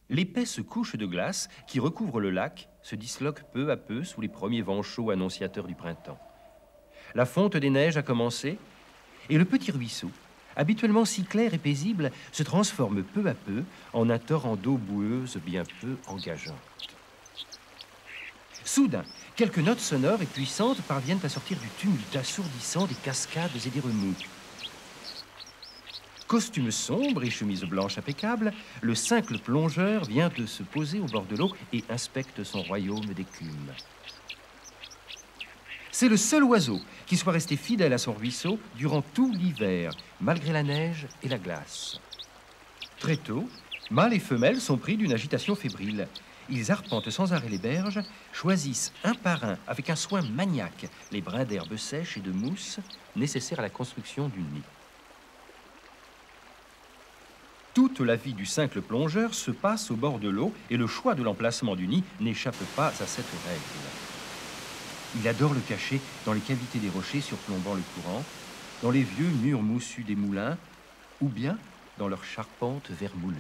L'épaisse couche de glace qui recouvre le lac se disloque peu à peu sous les premiers vents chauds annonciateurs du printemps. La fonte des neiges a commencé et le petit ruisseau, habituellement si clair et paisible, se transforme peu à peu en un torrent d'eau boueuse bien peu engageante. Soudain, quelques notes sonores et puissantes parviennent à sortir du tumulte assourdissant des cascades et des remous. Costume sombre et chemise blanche impeccable, le simple plongeur vient de se poser au bord de l'eau et inspecte son royaume d'écume. C'est le seul oiseau qui soit resté fidèle à son ruisseau durant tout l'hiver, malgré la neige et la glace. Très tôt, mâles et femelles sont pris d'une agitation fébrile. Ils arpentent sans arrêt les berges, choisissent un par un, avec un soin maniaque, les brins d'herbe sèche et de mousse nécessaires à la construction du nid. Toute la vie du simple plongeur se passe au bord de l'eau et le choix de l'emplacement du nid n'échappe pas à cette règle. Il adore le cacher dans les cavités des rochers surplombant le courant, dans les vieux murs moussus des moulins ou bien dans leurs charpentes vermoulues.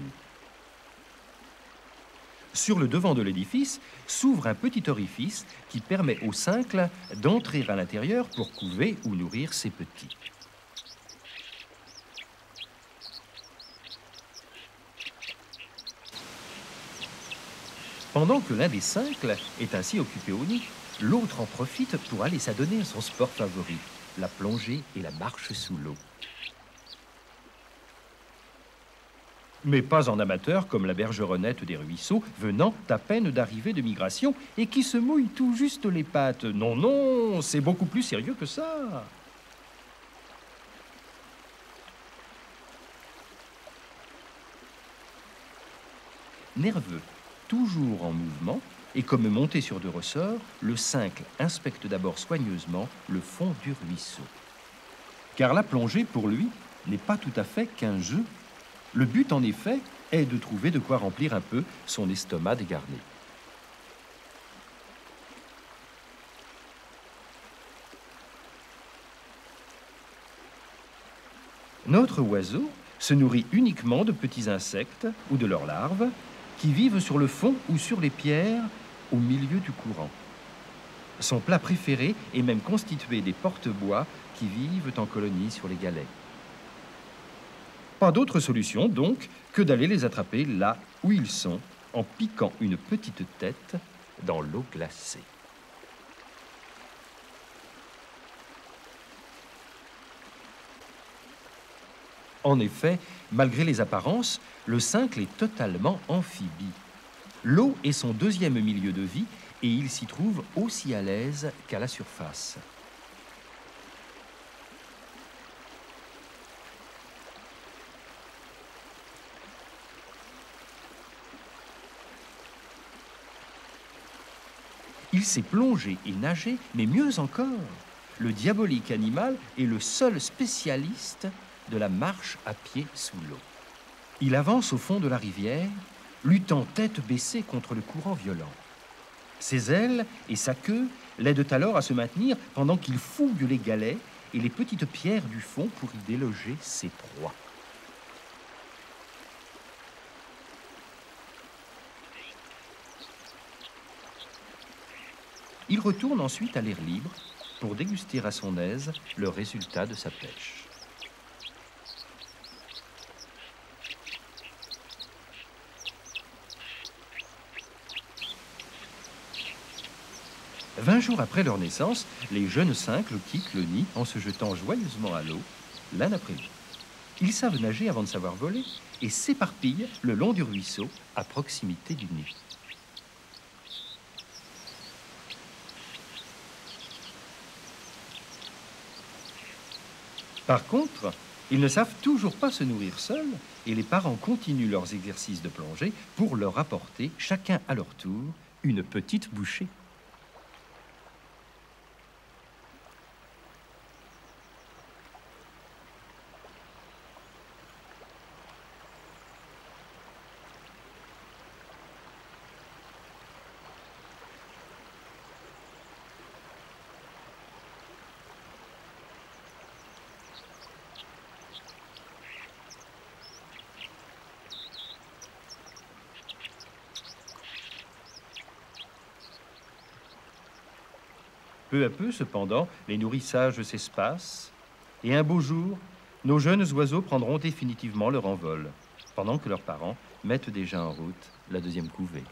Sur le devant de l'édifice s'ouvre un petit orifice qui permet au cincle d'entrer à l'intérieur pour couver ou nourrir ses petits. Pendant que l'un des cincles est ainsi occupé au nid, l'autre en profite pour aller s'adonner à son sport favori, la plongée et la marche sous l'eau. Mais pas en amateur comme la bergeronnette des ruisseaux, venant à peine d'arriver de migration et qui se mouille tout juste les pattes. Non, non, c'est beaucoup plus sérieux que ça. Nerveux, toujours en mouvement, et comme monté sur deux ressorts, le cincle inspecte d'abord soigneusement le fond du ruisseau. Car la plongée, pour lui, n'est pas tout à fait qu'un jeu. Le but, en effet, est de trouver de quoi remplir un peu son estomac dégarni. Notre oiseau se nourrit uniquement de petits insectes ou de leurs larves, qui vivent sur le fond ou sur les pierres au milieu du courant. Son plat préféré est même constitué des porte-bois qui vivent en colonies sur les galets. Pas d'autre solution donc que d'aller les attraper là où ils sont, en piquant une petite tête dans l'eau glacée. En effet, malgré les apparences, le cincle est totalement amphibie. L'eau est son deuxième milieu de vie et il s'y trouve aussi à l'aise qu'à la surface. Il sait plonger et nager, mais mieux encore, le diabolique animal est le seul spécialiste de la marche à pied sous l'eau. Il avance au fond de la rivière, luttant tête baissée contre le courant violent. Ses ailes et sa queue l'aident alors à se maintenir pendant qu'il fouille les galets et les petites pierres du fond pour y déloger ses proies. Il retourne ensuite à l'air libre pour déguster à son aise le résultat de sa pêche. « 20 jours après leur naissance, les jeunes cincles quittent le nid en se jetant joyeusement à l'eau, l'un après l'autre. Ils savent nager avant de savoir voler et s'éparpillent le long du ruisseau à proximité du nid. Par contre, ils ne savent toujours pas se nourrir seuls et les parents continuent leurs exercices de plongée pour leur apporter, chacun à leur tour, une petite bouchée. Peu à peu, cependant, les nourrissages s'espacent, et un beau jour, nos jeunes oiseaux prendront définitivement leur envol, pendant que leurs parents mettent déjà en route la deuxième couvée.